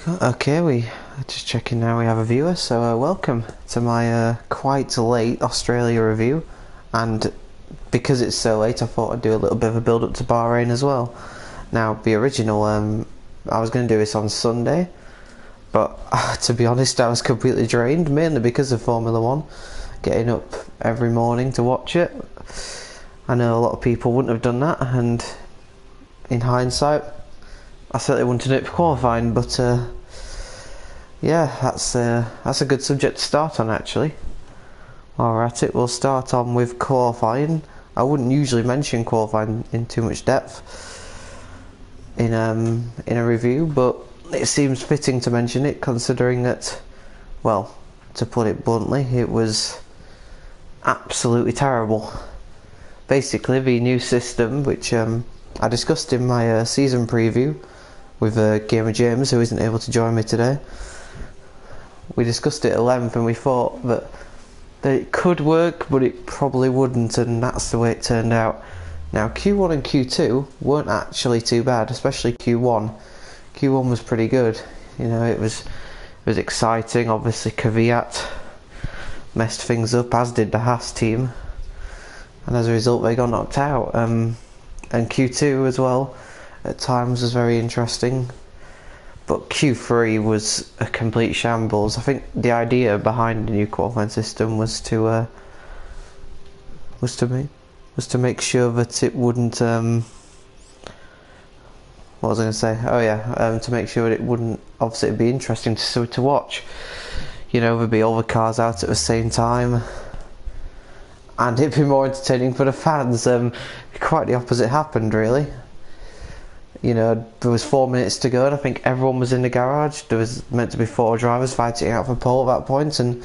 Okay, we just checking now. We have a viewer, so welcome to my quite late Australia review. And because it's so late, I thought I'd do a little bit of a build up to Bahrain as well. Now, the original, I was going to do this on Sunday, but to be honest, I was completely drained, mainly because of Formula One. Getting up every morning to watch it. I know a lot of people wouldn't have done that, and in hindsight, I certainly wouldn't have done it for qualifying, but yeah, that's a good subject to start on, actually. Alright, we'll start on with qualifying. I wouldn't usually mention qualifying in too much depth in a review, but it seems fitting to mention it, considering that, well, to put it bluntly, it was absolutely terrible. Basically, the new system, which I discussed in my season preview with Gamer James, who isn't able to join me today. We discussed it at length, and we thought that it could work, but it probably wouldn't, and that's the way it turned out. Now, Q1 and Q2 weren't actually too bad, especially Q1. Q1 was pretty good. You know, it was exciting. Obviously, Kvyat messed things up, as did the Haas team, and as a result, they got knocked out. And Q2 as well, at times, was very interesting. But Q3 was a complete shambles. I think the idea behind the new qualifying system was to make sure that it wouldn't. What was I going to say? Oh yeah, to make sure that it wouldn't. Obviously, it'd be interesting to watch. You know, there'd be all the cars out at the same time, and it'd be more entertaining for the fans. Quite the opposite happened, really. You know, there was 4 minutes to go, and I think everyone was in the garage. There was meant to be 4 drivers fighting out for pole at that point, and,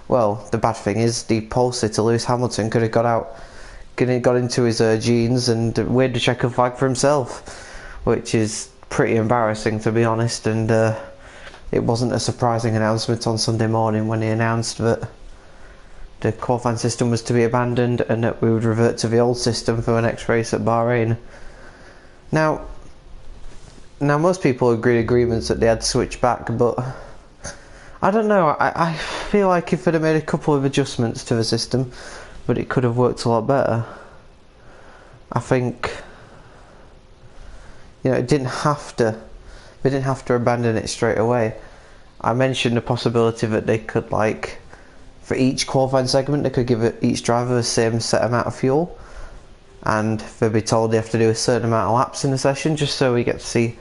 well, the bad thing is the pole sitter, Lewis Hamilton, could have got into his jeans and waved the checker flag for himself, which is pretty embarrassing, to be honest. And it wasn't a surprising announcement on Sunday morning when he announced that the qualifying system was to be abandoned and that we would revert to the old system for the next race at Bahrain. Now, most people agreements that they had to switch back, but I don't know. I feel like if they'd have made a couple of adjustments to the system, but it could have worked a lot better. I think, you know, they didn't have to abandon it straight away. I mentioned the possibility that they could, like, for each qualifying segment, they could give each driver the same set amount of fuel, and they'd be told they have to do a certain amount of laps in a session, just so we get to see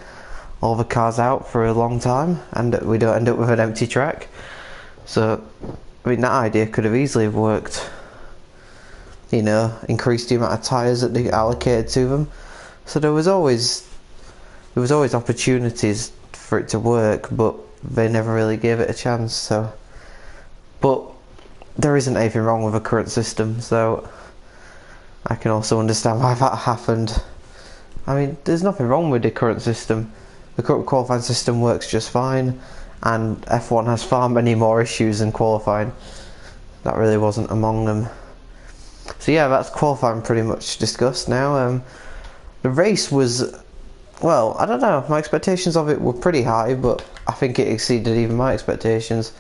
all the cars out for a long time and we don't end up with an empty track. So, I mean, that idea could have easily worked. You know, increase the amount of tyres that they allocated to them. So there was always opportunities for it to work, but they never really gave it a chance. So, but there isn't anything wrong with the current system, so I can also understand why that happened. I mean, there's nothing wrong with the current system. The current qualifying system works just fine, and F1 has far many more issues than qualifying. That really wasn't among them. So yeah, that's qualifying pretty much discussed now. The race was, well, I don't know, my expectations of it were pretty high, but I think it exceeded even my expectations.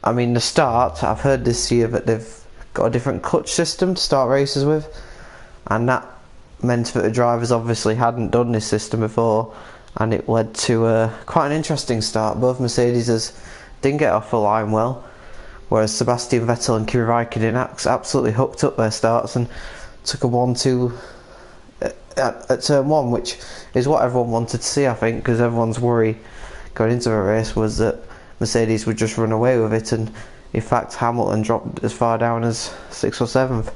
I mean, the start, I've heard this year that they've got a different clutch system to start races with, and that meant that the drivers obviously hadn't done this system before, and it led to quite an interesting start. Both Mercedes didn't get off the line well, whereas Sebastian Vettel and Kimi Raikkonen absolutely hooked up their starts and took a 1-2 at turn 1, which is what everyone wanted to see, I think, because everyone's worry going into the race was that Mercedes would just run away with it, and in fact Hamilton dropped as far down as 6th or 7th.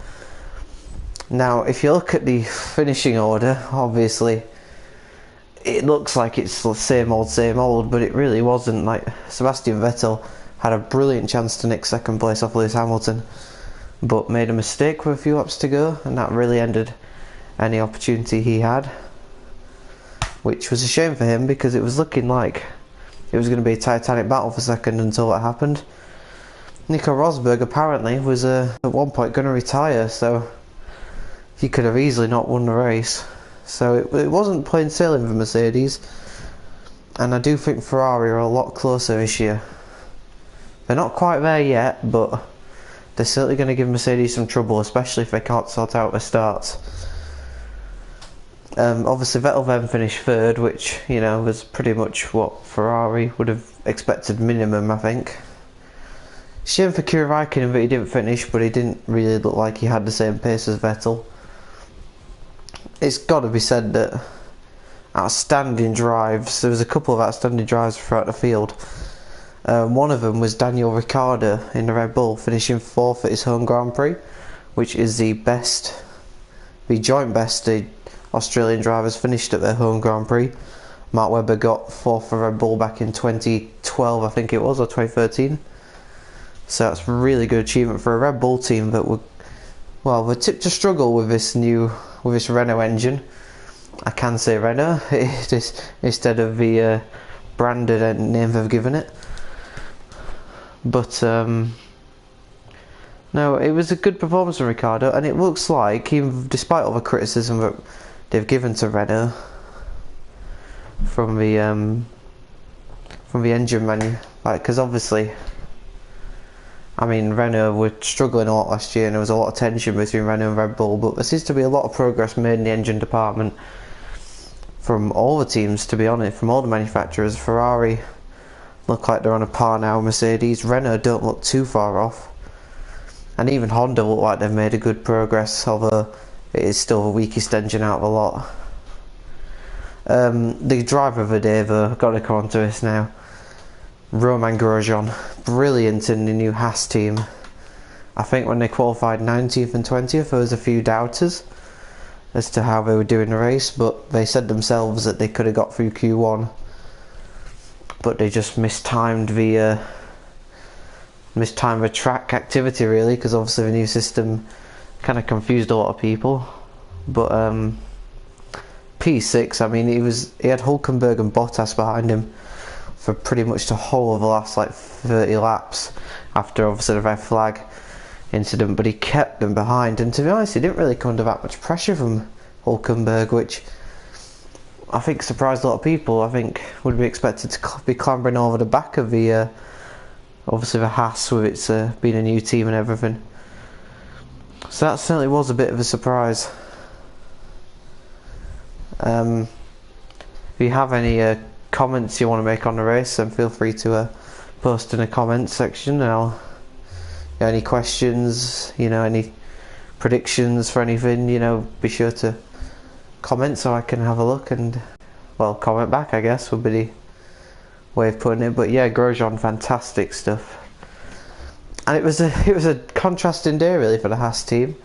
Now, if you look at the finishing order, obviously it looks like it's the same old, but it really wasn't. Like, Sebastian Vettel had a brilliant chance to nick second place off Lewis Hamilton, but made a mistake with a few laps to go, and that really ended any opportunity he had, which was a shame for him, because it was looking like it was going to be a titanic battle for second until that happened. Nico Rosberg apparently was at one point going to retire, so he could have easily not won the race. So it wasn't plain sailing for Mercedes. And I do think Ferrari are a lot closer this year. They're not quite there yet, but they're certainly going to give Mercedes some trouble, especially if they can't sort out their starts. Obviously Vettel then finished third, which, you know, was pretty much what Ferrari would have expected minimum, I think. Shame for Kimi Raikkonen that he didn't finish, but he didn't really look like he had the same pace as Vettel. It's got to be said that outstanding drives, there was a couple of outstanding drives throughout the field. One of them was Daniel Ricciardo in the Red Bull, finishing 4th at his home Grand Prix, which is the joint best the Australian drivers finished at their home Grand Prix. Mark Webber got 4th for Red Bull back in 2012, I think it was, or 2013. So that's a really good achievement for a Red Bull team that were tipped to struggle with this Renault engine. I can say Renault instead of the branded name they've given it. But no, it was a good performance from Ricciardo, and it looks like, even despite all the criticism that they've given to Renault from the engine menu, because obviously, I mean, Renault were struggling a lot last year, and there was a lot of tension between Renault and Red Bull, but there seems to be a lot of progress made in the engine department from all the teams, to be honest, from all the manufacturers. Ferrari look like they're on a par now with Mercedes. Renault don't look too far off, and even Honda look like they've made a good progress, although it is still the weakest engine out of the lot. The driver of the day, though, I've got to come on to this now, Romain Grosjean, brilliant in the new Haas team. I think when they qualified 19th and 20th, there was a few doubters as to how they were doing the race, but they said themselves that they could have got through Q1, but they just mistimed the track activity, really, because obviously the new system kind of confused a lot of people. But P6, I mean, he had Hulkenberg and Bottas behind him for pretty much the whole of the last 30 laps after obviously the red flag incident, but he kept them behind, and to be honest, he didn't really come under that much pressure from Hulkenberg, which I think surprised a lot of people. I think would be expected to be clambering over the back of the obviously the Haas, with its being a new team and everything. So that certainly was a bit of a surprise. If you have any comments you want to make on the race, then feel free to post in the comments section, and any questions, any predictions for anything, be sure to comment so I can have a look and, comment back, I guess, would be the way of putting it. But yeah, Grosjean, fantastic stuff. And it was a contrasting day, really, for the Haas team,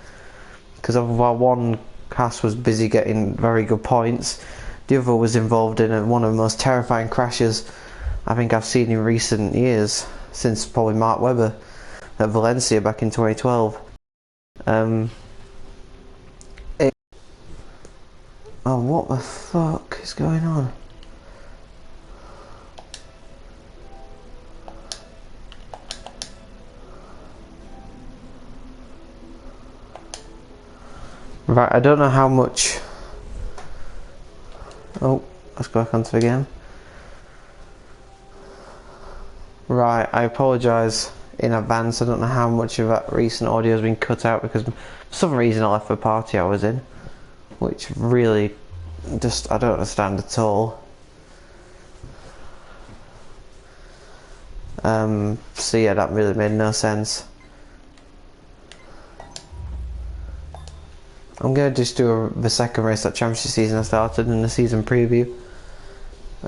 because while one Haas was busy getting very good points, the other was involved in one of the most terrifying crashes I think I've seen in recent years, since probably Mark Webber at Valencia back in 2012. Oh, what the fuck is going on? Right, I don't know how much... Oh, let's go back onto the game. Right, I apologise in advance. I don't know how much of that recent audio has been cut out, because for some reason I left the party I was in, which really just, I don't understand at all. So yeah, that really made no sense. I'm going to just do the second race that championship season I started, in the season preview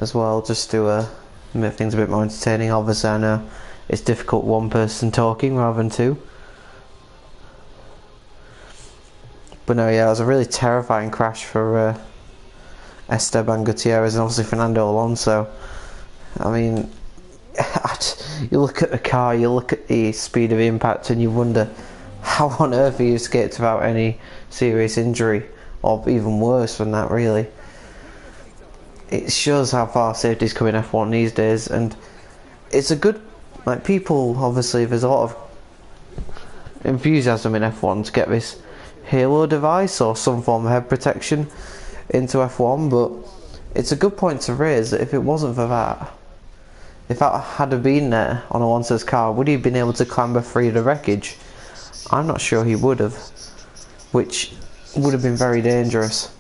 as well, just to make things a bit more entertaining. Obviously I know it's difficult one person talking rather than two. But no, yeah, it was a really terrifying crash for Esteban Gutierrez and obviously Fernando Alonso. I mean, you look at the car, you look at the speed of impact, and you wonder how on earth he escaped without any serious injury, or even worse than that, really. It shows how far safety's come in F1 these days, and it's a good, people, obviously, there's a lot of enthusiasm in F1 to get this Halo device or some form of head protection into F1, but it's a good point to raise that if it wasn't for that, if that had been there on Alonso's car, would he have been able to clamber free of the wreckage? I'm not sure he would have, which would have been very dangerous.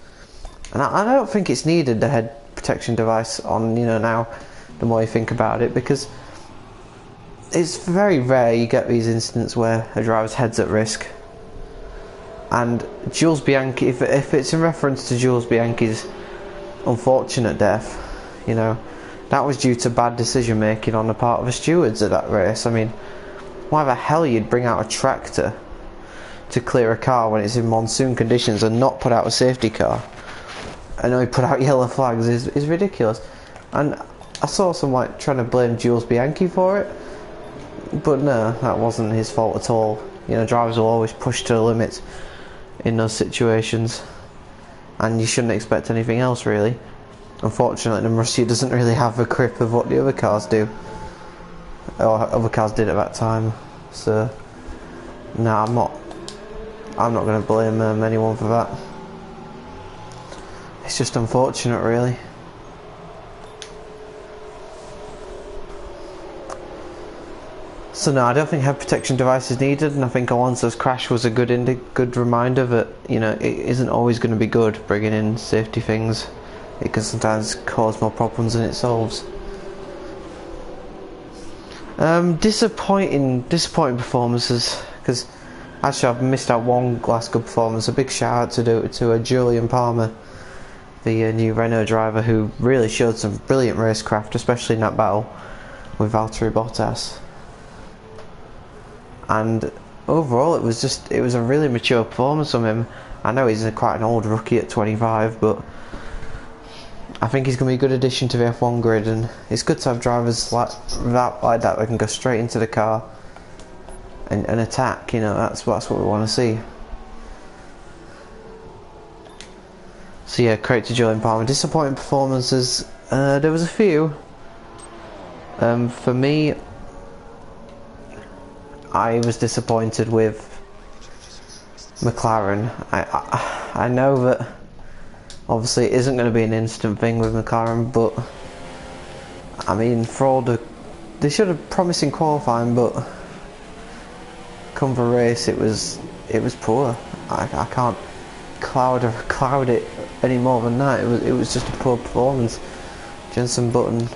And I don't think it's needed, the head protection device on, now, the more you think about it, because it's very rare you get these incidents where a driver's head's at risk. And Jules Bianchi, if it's in reference to Jules Bianchi's unfortunate death, that was due to bad decision making on the part of the stewards at that race. I mean, why the hell you'd bring out a tractor to clear a car when it's in monsoon conditions and not put out a safety car? I know he put out yellow flags is ridiculous. And I saw some trying to blame Jules Bianchi for it, but no, that wasn't his fault at all. Drivers will always push to the limits in those situations, and you shouldn't expect anything else really. Unfortunately, the Russia doesn't really have a grip of what the other cars do, or other cars did at that time. So no, I'm not going to blame anyone for that. It's just unfortunate really. So no, I don't think head protection device is needed, and I think Alonso's crash was a good reminder that it isn't always going to be good bringing in safety things. It can sometimes cause more problems than it solves. Disappointing performances, because actually I've missed out one last good performance. A big shout out to Julian Palmer, the new Renault driver, who really showed some brilliant racecraft, especially in that battle with Valtteri Bottas. And overall it was a really mature performance from him. I know he's quite an old rookie at 25, but I think he's going to be a good addition to the F1 grid, and it's good to have drivers like that that can go straight into the car and attack. That's what we want to see. So yeah, credit to Julian Palmer. Disappointing performances, there was a few. For me, I was disappointed with McLaren. I know that obviously it isn't going to be an instant thing with McLaren, but I mean, they showed a promising qualifying, but come for race it was poor. I can't cloud it any more than that. It was just a poor performance. Jenson Button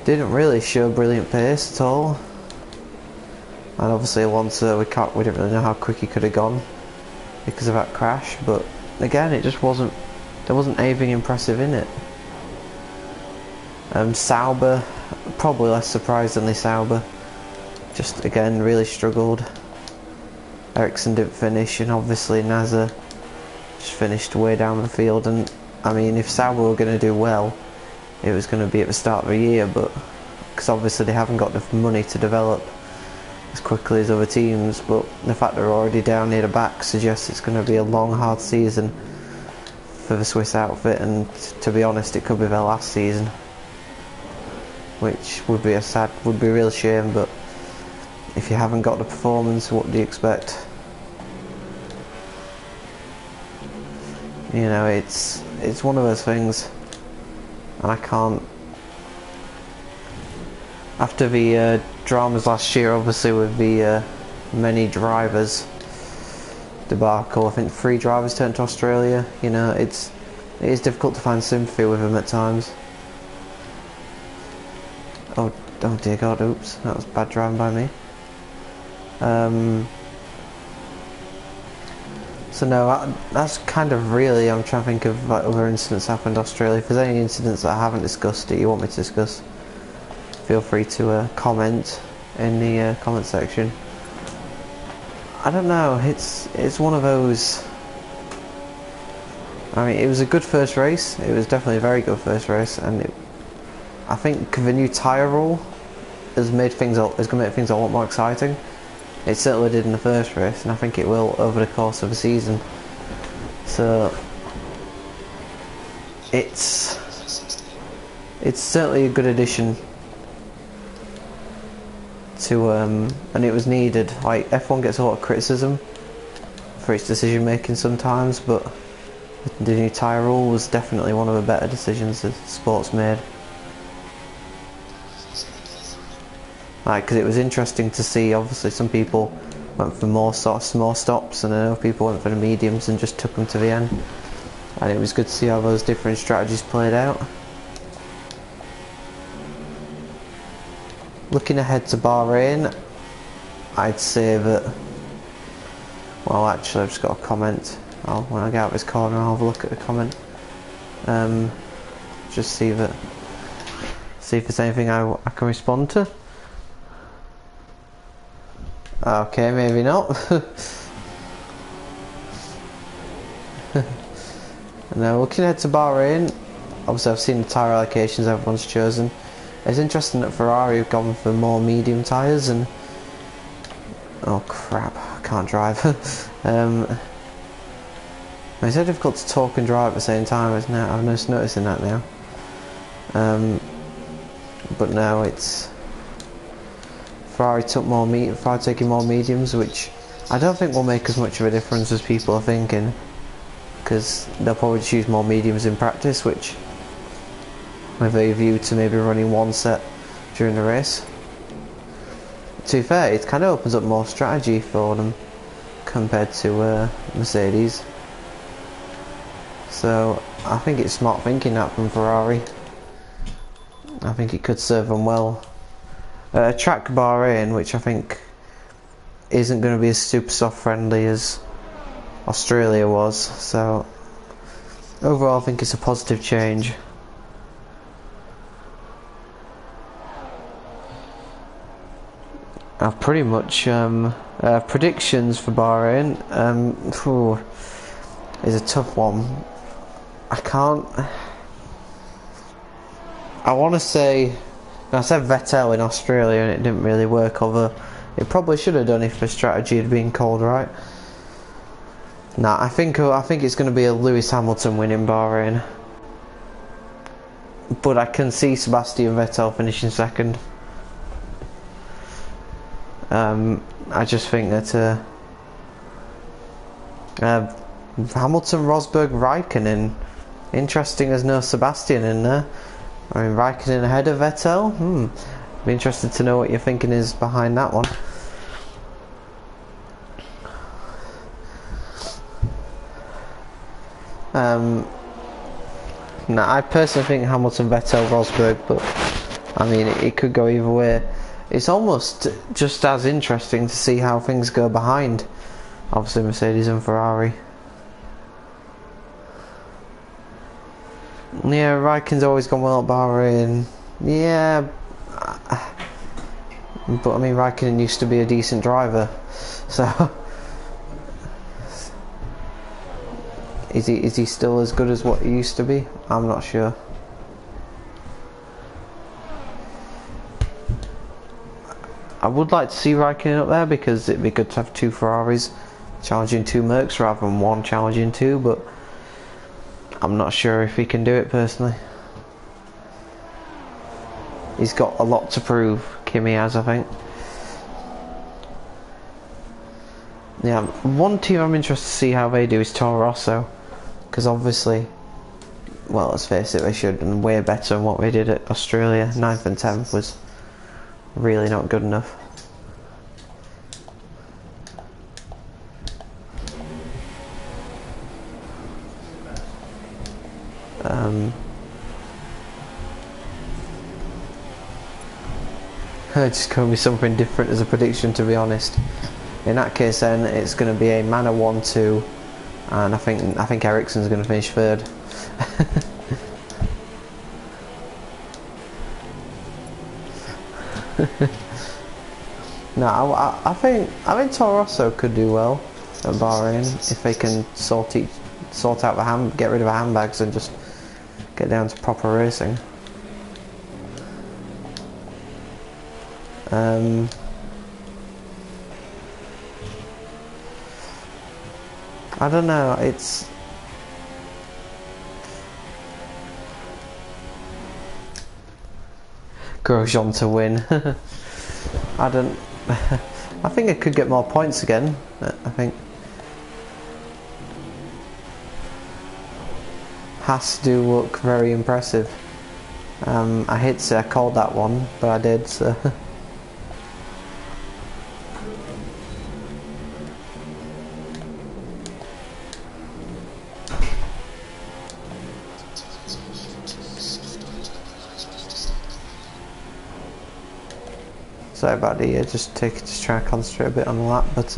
didn't really show brilliant pace at all, and obviously Alonso, we didn't really know how quick he could have gone because of that crash. But again, it just wasn't. There wasn't anything impressive in it. Sauber, probably less surprisingly Sauber, just again really struggled. Ericsson didn't finish, and obviously Nasser just finished way down the field. And I mean, if Sauber were going to do well, it was going to be at the start of the year, but because obviously they haven't got the money to develop as quickly as other teams. But the fact they're already down near the back suggests it's going to be a long, hard season for the Swiss outfit, and to be honest, it could be their last season, which would be a real shame. But if you haven't got the performance, what do you expect? It's one of those things, and I can't. After the dramas last year, obviously with the many drivers debacle, I think 3 drivers turned to Australia. It is difficult to find sympathy with them at times. Oh dear God! Oops, that was bad driving by me. So no, that's kind of really. I'm trying to think of other incidents that happened in Australia. If there's any incidents that I haven't discussed that you want me to discuss, feel free to comment in the comment section. I don't know, it's one of those. I mean, it was a good first race. It was definitely a very good first race, and I think the new tyre rule is going to make things a lot more exciting. It certainly did in the first race, and I think it will over the course of the season. So it's certainly a good addition to and it was needed. Like, F1 gets a lot of criticism for its decision making sometimes, but The new tyre rule was definitely one of the better decisions the sport's made. Like, because it was interesting to see, obviously some people went for more sort of small stops, and I know people went for the mediums and just took them to the end. And it was good to see how those different strategies played out. Looking ahead to Bahrain, I'd say that, well actually I've just got a comment. When I get out of this corner I'll have a look at the comment. Just see if there's anything I can respond to. Okay, maybe not. Now looking ahead to Bahrain, obviously I've seen the tyre allocations everyone's chosen. It's interesting that Ferrari have gone for more medium tyres, and oh crap, I can't drive. It's so difficult to talk and drive at the same time, isn't it? I'm just noticing that now. But now it's Ferrari taking more mediums, which I don't think will make as much of a difference as people are thinking, because they'll probably just use more mediums in practice, which with a view to maybe running one set during the race. To be fair, it kind of opens up more strategy for them compared to Mercedes. So I think it's smart thinking that from Ferrari. I think it could serve them well. Track Bahrain, which I think isn't going to be as super soft friendly as Australia was, so overall I think it's a positive change. I've pretty much predictions for Bahrain is a tough one. I want to say, I said Vettel in Australia and it didn't really work, although it probably should have done if the strategy had been called right. Nah, I think it's going to be a Lewis Hamilton win in Bahrain, but I can see Sebastian Vettel finishing second. I just think that Hamilton, Rosberg, Raikkonen. Interesting, there's no Sebastian in there. I mean, Raikkonen ahead of Vettel. Be interested to know what your thinking is behind that one. Nah, I personally think Hamilton, Vettel, Rosberg, but I mean it could go either way. It's almost just as interesting to see how things go behind, obviously, Mercedes and Ferrari. Yeah, Raikkonen's always gone well at Bahrain. Yeah, but I mean Raikkonen used to be a decent driver, so is he still as good as what he used to be? I'm not sure. I would like to see Raikkonen up there because it'd be good to have two Ferraris challenging two Mercs rather than one challenging two, but I'm not sure if he can do it personally. He's got a lot to prove, Kimi has, I think. Yeah, one team I'm interested to see how they do is Toro Rosso, because obviously, well, let's face it, they should have done way better than what they did at Australia. 9th and 10th was really not good enough. Just going to be something different as a prediction, to be honest. In that case then it's going to be a Manor 1-2, and I think Ericsson's going to finish third. No, I think Toro Rosso could do well at Bahrain if they can sort out get rid of the handbags and just get down to proper racing. I don't know, it's Grosjean to win. I think it could get more points again. I think Haas do look very impressive. I hate to say I called that one, but I did, so. Sorry about the just try to concentrate a bit on the lap, but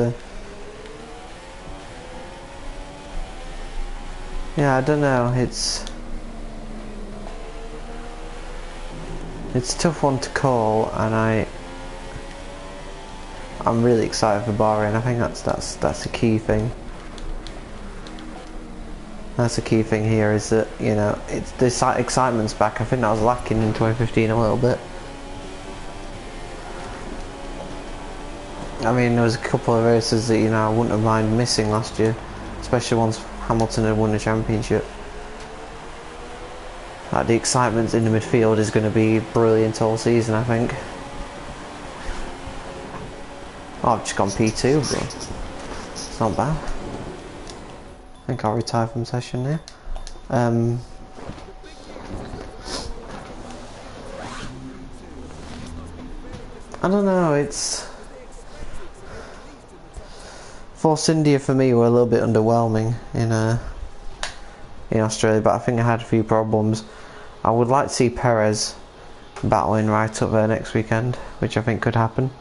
yeah, I don't know. It's a tough one to call, and I'm really excited for Bahrain. I think that's a key thing. That's the key thing here, is that, you know, it's the excitement's back. I think that was lacking in 2015 a little bit. I mean, there was a couple of races that, you know, I wouldn't have minded missing last year, especially once Hamilton had won the championship. Like, the excitement in the midfield is going to be brilliant all season, I think. Oh, I've just gone P2, but it's not bad. I think I'll retire from session now. I don't know, it's... Force India for me were a little bit underwhelming in Australia, but I think I had a few problems. I would like to see Perez battling right up there next weekend, which I think could happen.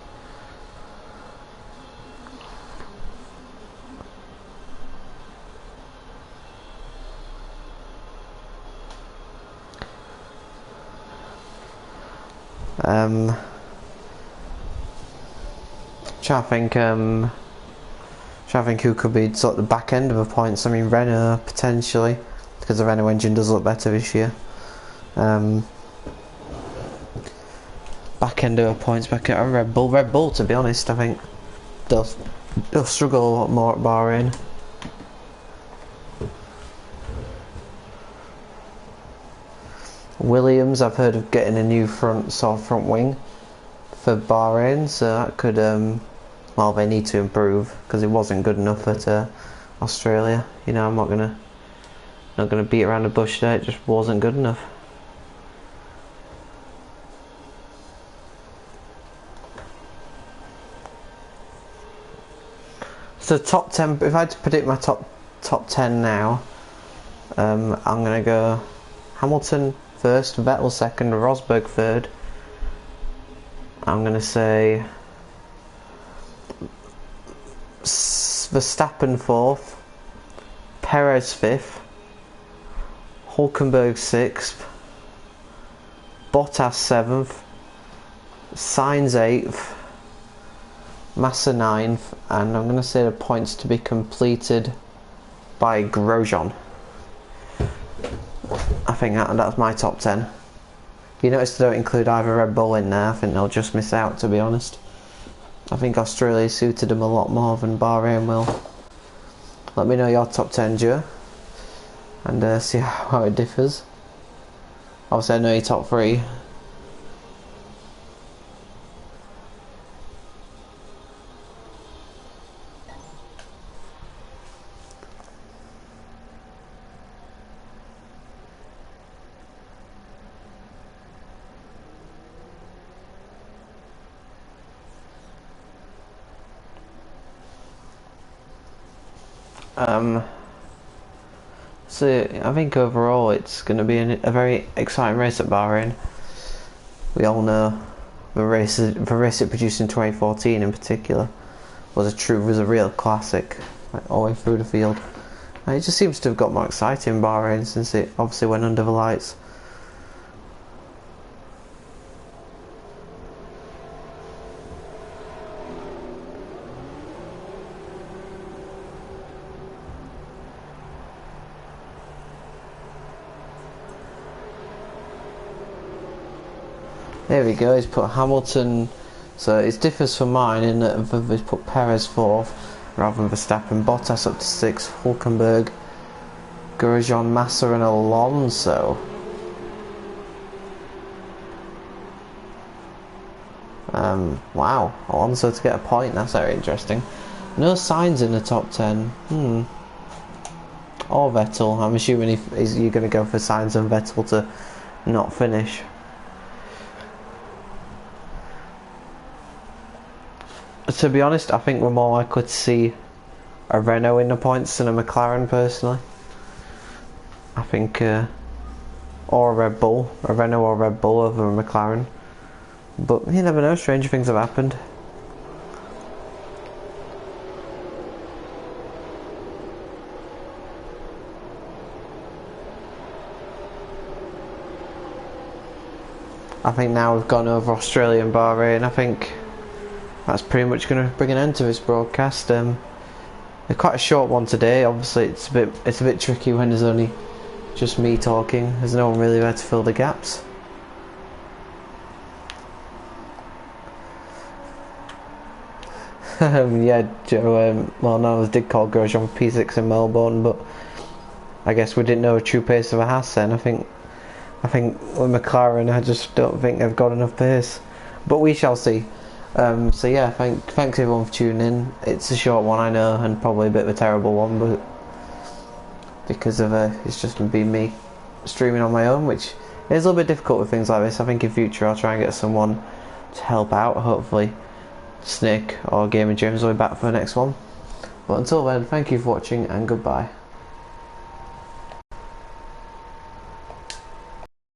I think who could be sort of the back end of the points. I mean, Renault potentially, because the Renault engine does look better this year. Back end of the points, back at Red Bull. Red Bull, to be honest, I think they'll struggle a lot more at Bahrain. Williams, I've heard of getting a new front wing for Bahrain, so that could well, they need to improve, because it wasn't good enough at Australia. You know, I'm not gonna beat around the bush there. It just wasn't good enough. So top 10. If I had to predict my top 10 now, I'm gonna go Hamilton first, Vettel second, Rosberg third. I'm gonna say Verstappen fourth, Perez fifth, Hülkenberg sixth, Bottas seventh, Sainz eighth, Massa ninth, and I'm going to say the points to be completed by Grosjean. I think that's my top 10. You notice they don't include either Red Bull in there. I think they'll just miss out, to be honest. I think Australia suited them a lot more than Bahrain will. Let me know your top 10, Joe, and see how it differs. Obviously I know your top 3. So I think overall it's going to be a very exciting race at Bahrain. We all know the race it produced in 2014 in particular was a real classic, like, all the way through the field. And it just seems to have got more exciting in Bahrain since it obviously went under the lights. There we go, he's put Hamilton, so it differs from mine in that he's put Perez 4th rather than Verstappen, Bottas up to 6th, Hülkenberg, Grosjean, Massa and Alonso. Wow, Alonso to get a point, that's very interesting. No signs in the top 10. or Vettel. I'm assuming you're going to go for Sainz and Vettel to not finish. To be honest, I think we're more likely to see a Renault in the points than a McLaren personally. I think, or a Red Bull, a Renault or a Red Bull over a McLaren. But you never know, stranger things have happened. I think now we've gone over Australia and Bahrain. I think that's pretty much going to bring an end to this broadcast. It's quite a short one today. Obviously, it's a bit tricky when there's only just me talking. There's no one really there to fill the gaps. Yeah, Joe. Well, no, I did call Grosjean P6 in Melbourne, but I guess we didn't know a true pace of a Haas then. I think with McLaren, I just don't think they've got enough pace, but we shall see. So yeah, thanks everyone for tuning in. It's a short one, I know, and probably a bit of a terrible one, but because of it's just been me streaming on my own, which is a little bit difficult with things like this. I think in future I'll try and get someone to help out. Hopefully Snick or Game and James will be back for the next one. But until then, thank you for watching and goodbye.